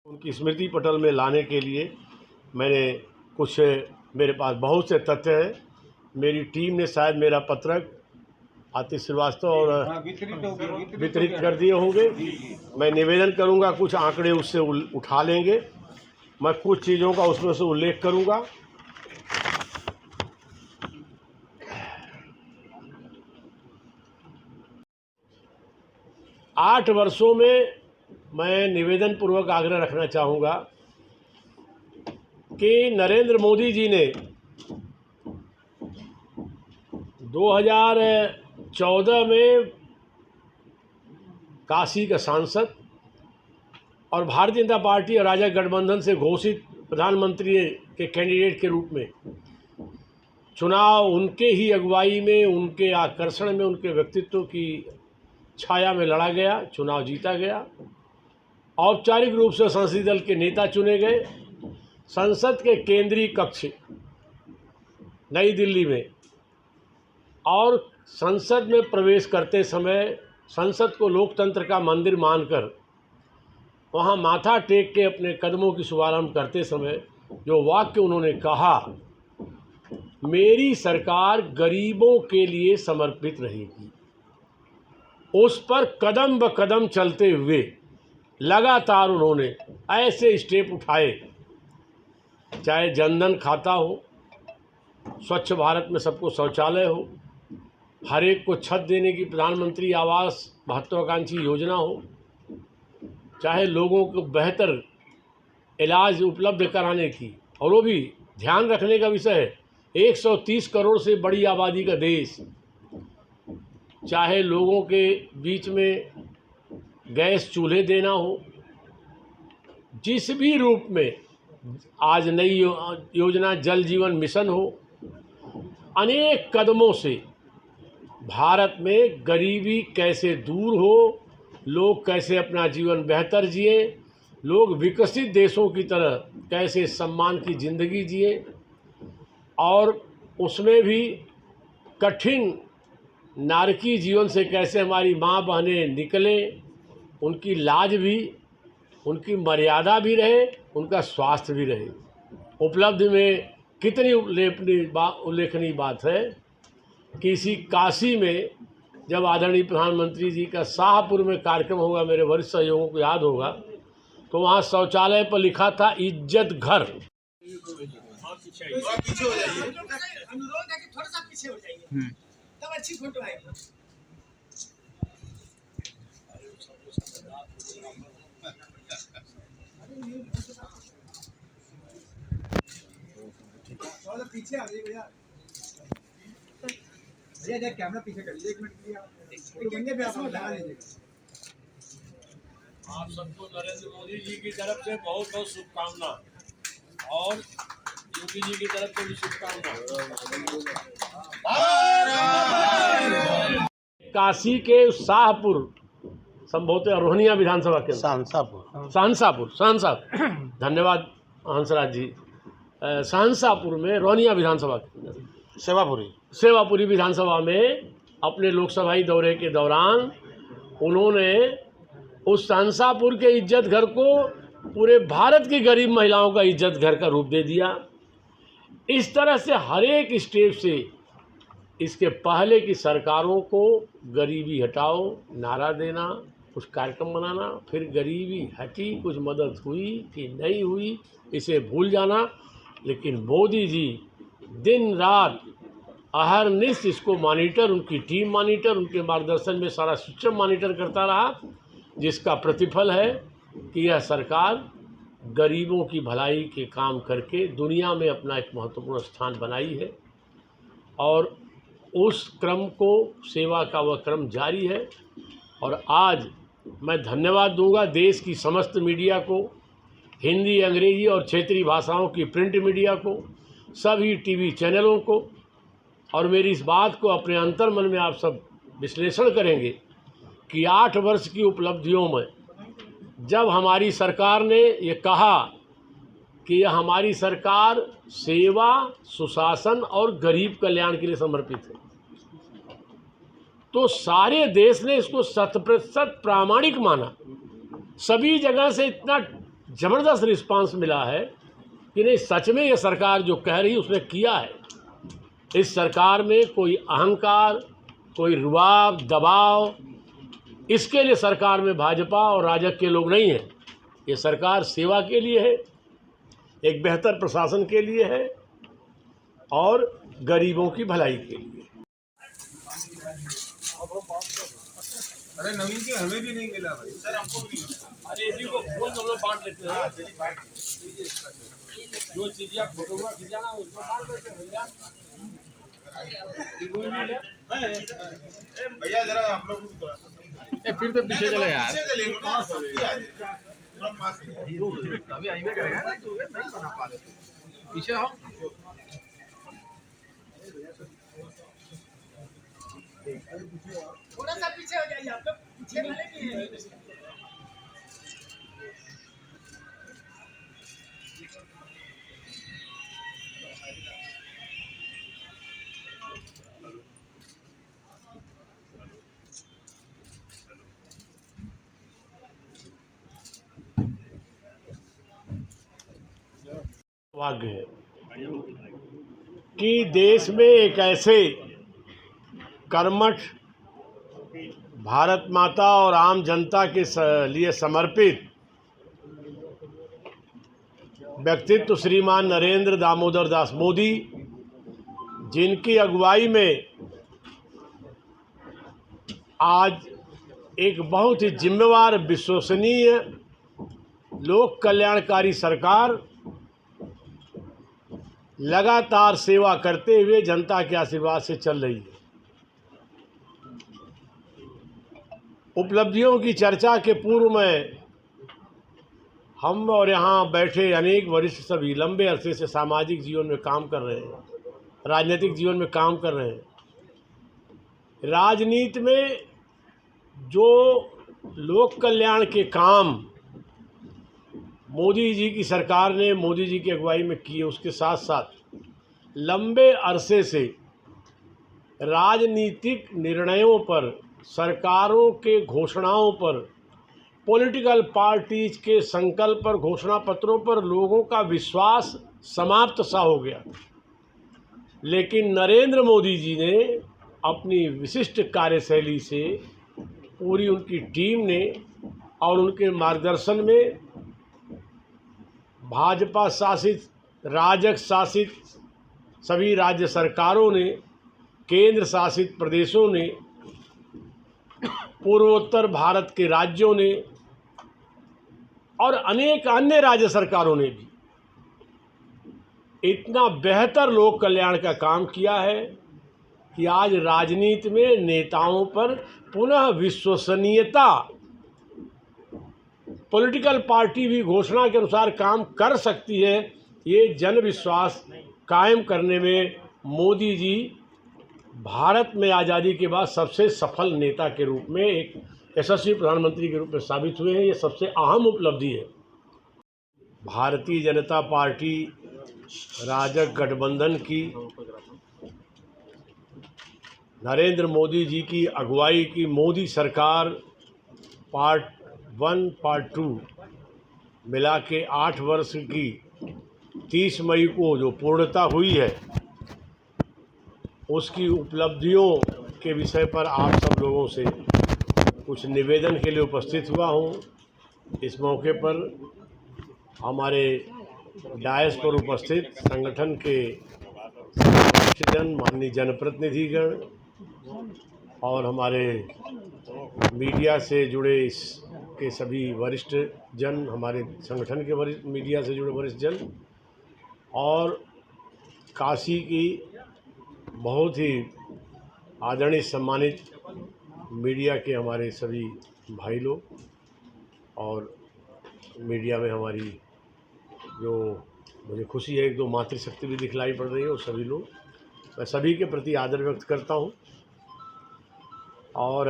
उनकी स्मृति पटल में लाने के लिए मैंने कुछ, मेरे पास बहुत से तथ्य हैं। मेरी टीम ने शायद मेरा पत्रक आतिश श्रीवास्तव और वितरित कर दिए होंगे। मैं निवेदन करूंगा, कुछ आंकड़े उससे उठा लेंगे। मैं कुछ चीज़ों का उसमें से उल्लेख करूंगा। आठ वर्षों में मैं निवेदन पूर्वक आग्रह रखना चाहूँगा कि नरेंद्र मोदी जी ने 2014 में काशी का सांसद और भारतीय जनता पार्टी और राजग गठबंधन से घोषित प्रधानमंत्री के कैंडिडेट के रूप में चुनाव उनके ही अगुवाई में, उनके आकर्षण में, उनके व्यक्तित्व की छाया में लड़ा गया, चुनाव जीता गया। औपचारिक रूप से संसदीय दल के नेता चुने गए। संसद के केंद्रीय कक्ष नई दिल्ली में और संसद में प्रवेश करते समय संसद को लोकतंत्र का मंदिर मानकर वहाँ माथा टेक के अपने कदमों की शुभारंभ करते समय जो वाक्य उन्होंने कहा, मेरी सरकार गरीबों के लिए समर्पित रहेगी, उस पर कदम ब कदम चलते हुए लगातार उन्होंने ऐसे स्टेप उठाए, चाहे जनधन खाता हो, स्वच्छ भारत में सबको शौचालय हो, हर एक को छत देने की प्रधानमंत्री आवास महत्वाकांक्षी योजना हो, चाहे लोगों को बेहतर इलाज उपलब्ध कराने की, और वो भी ध्यान रखने का विषय है 130 करोड़ से बड़ी आबादी का देश, चाहे लोगों के बीच में गैस चूल्हे देना हो, जिस भी रूप में आज नई योजना जल जीवन मिशन हो, अनेक कदमों से भारत में गरीबी कैसे दूर हो, लोग कैसे अपना जीवन बेहतर जिए, लोग विकसित देशों की तरह कैसे सम्मान की ज़िंदगी जिए, और उसमें भी कठिन नारकीय जीवन से कैसे हमारी माँ बहनें निकले, उनकी लाज भी, उनकी मर्यादा भी रहे, उनका स्वास्थ्य भी रहे। उपलब्धि में कितनी उल्लेखनीय बात है कि इसी काशी में जब आदरणीय प्रधानमंत्री जी का शाहपुर में कार्यक्रम होगा, मेरे वरिष्ठ सहयोगियों को याद होगा, तो वहाँ शौचालय पर लिखा था इज्जत घर। पीछे हो जाइए, अनुरोध है कि थोड़ा सा पीछे हो जाइए, तब अच्छी फोटो आएगी। थोड़ा पीछे आ जाइए भैया, भैया कैमरा पीछे कर लीजिए, 1 मिनट के लिए आप बंदे पे आप लगा लीजिए। आप सबको नरेंद्र मोदी जी की तरफ से बहुत बहुत शुभकामना, और योगी जी की तरफ से भी शुभकामना। काशी के शाहपुर, संभवतः रोहनिया विधानसभा के शहंशापुर, धन्यवाद हंसराज जी, शहंशापुर में रोहनिया विधानसभा के सेवापुरी विधानसभा में अपने लोकसभाई दौरे के दौरान उन्होंने उस शहंशापुर के इज्जत घर को पूरे भारत की गरीब महिलाओं का इज्जत घर का रूप दे दिया। इस तरह से हर एक स्टेप से इसके पहले की सरकारों को गरीबी हटाओ नारा देना, कुछ कार्यक्रम बनाना, फिर गरीबी हटी, कुछ मदद हुई कि नहीं हुई, इसे भूल जाना। लेकिन मोदी जी दिन रात अहरनिश इसको मॉनिटर, उनकी टीम मॉनिटर, उनके मार्गदर्शन में सारा सिस्टम मॉनिटर करता रहा, जिसका प्रतिफल है कि यह सरकार गरीबों की भलाई के काम करके दुनिया में अपना एक महत्वपूर्ण स्थान बनाई है, और उस क्रम को, सेवा का वह क्रम जारी है। और आज मैं धन्यवाद दूंगा देश की समस्त मीडिया को, हिंदी, अंग्रेजी और क्षेत्रीय भाषाओं की प्रिंट मीडिया को, सभी टीवी चैनलों को, और मेरी इस बात को अपने अंतर्मन में आप सब विश्लेषण करेंगे कि 8 वर्ष की उपलब्धियों में जब हमारी सरकार ने ये कहा कि यह हमारी सरकार सेवा, सुशासन और गरीब कल्याण के लिए समर्पित है, तो सारे देश ने इसको 100% प्रामाणिक माना। सभी जगह से इतना ज़बरदस्त रिस्पांस मिला है कि नहीं, सच में ये सरकार जो कह रही उसने किया है। इस सरकार में कोई अहंकार, कोई रुआब, दबाव, इसके लिए सरकार में भाजपा और राजग के लोग नहीं हैं। ये सरकार सेवा के लिए है, एक बेहतर प्रशासन के लिए है और गरीबों की भलाई के लिए। अरे नवीन जी हमें भी नहीं मिला भाई। सर हमको भी नहीं मिला। अरे इसी को फोन हम लोग बांट लेते हैं। जो चीज़ें आप फोटोग्राफ खिंचाना उसको बांट लेते हैं भैया जरा आप लोग थोड़ा फिर तो पीछे चले यार। पीछे चले ना थोड़ा पास अभी आएंगे करेगा ना तो नहीं बना पा रहे पीछे आओ। थोड़ा सा पीछे हो जाइए, आप लोग पीछे वाले भी हैं। भाग्य है कि देश में एक ऐसे कर्मठ, भारत माता और आम जनता के लिए समर्पित व्यक्तित्व श्रीमान नरेंद्र दामोदर दास मोदी, जिनकी अगुवाई में आज एक बहुत ही जिम्मेवार, विश्वसनीय, लोक कल्याणकारी सरकार लगातार सेवा करते हुए जनता के आशीर्वाद से चल रही है। उपलब्धियों की चर्चा के पूर्व में हम और यहाँ बैठे अनेक वरिष्ठ सभी लंबे अरसे से सामाजिक जीवन में काम कर रहे हैं, राजनीतिक जीवन में काम कर रहे हैं। राजनीति में जो लोक कल्याण के काम मोदी जी की सरकार ने मोदी जी की अगुवाई में किए, उसके साथ साथ लंबे अरसे से राजनीतिक निर्णयों पर, सरकारों के घोषणाओं पर, पॉलिटिकल पार्टीज के संकल्प पर, घोषणा पत्रों पर लोगों का विश्वास समाप्त सा हो गया। लेकिन नरेंद्र मोदी जी ने अपनी विशिष्ट कार्यशैली से, पूरी उनकी टीम ने और उनके मार्गदर्शन में भाजपा शासित, राजग शासित सभी राज्य सरकारों ने, केंद्र शासित प्रदेशों ने, पूर्वोत्तर भारत के राज्यों ने और अनेक अन्य राज्य सरकारों ने भी इतना बेहतर लोक कल्याण का काम किया है कि आज राजनीति में नेताओं पर पुनः विश्वसनीयता, पॉलिटिकल पार्टी भी घोषणा के अनुसार काम कर सकती है, ये जन विश्वास कायम करने में मोदी जी भारत में आज़ादी के बाद सबसे सफल नेता के रूप में, एक यशस्वी प्रधानमंत्री के रूप में साबित हुए हैं। ये सबसे अहम उपलब्धि है। भारतीय जनता पार्टी राजग गठबंधन की नरेंद्र मोदी जी की अगुवाई की मोदी सरकार पार्ट 1, पार्ट 2 मिला के 8 वर्ष की 30 मई को जो पूर्णता हुई है, उसकी उपलब्धियों के विषय पर आप सब लोगों से कुछ निवेदन के लिए उपस्थित हुआ हूँ। इस मौके पर हमारे डायस पर उपस्थित संगठन के जन, माननीय जनप्रतिनिधिगण और हमारे मीडिया से जुड़े इस के सभी वरिष्ठ जन, हमारे संगठन के वरिष्ठ, मीडिया से जुड़े वरिष्ठ जन और काशी की बहुत ही आदरणीय सम्मानित मीडिया के हमारे सभी भाई लोग और मीडिया में हमारी जो मुझे खुशी है, एक दो मातृशक्ति भी दिखलाई पड़ रही है, और सभी लोग, मैं सभी के प्रति आदर व्यक्त करता हूँ। और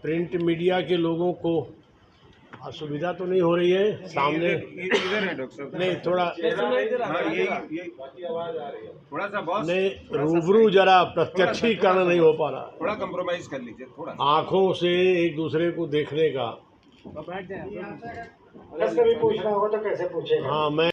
प्रिंट मीडिया के लोगों को असुविधा तो नहीं हो रही है सामने। इधर है डॉक्टर साहब। नहीं थोड़ा हाँ ये थोड़ा सा बॉस, नहीं, रूबरू जरा प्रत्यक्षीकरण नहीं हो पा रहा। थोड़ा कंप्रोमाइज कर लीजिए थोड़ा। आँखों से एक दूसरे को देखने का। कभी पूछना होगा तो कैसे पूछेगा? हाँ मैं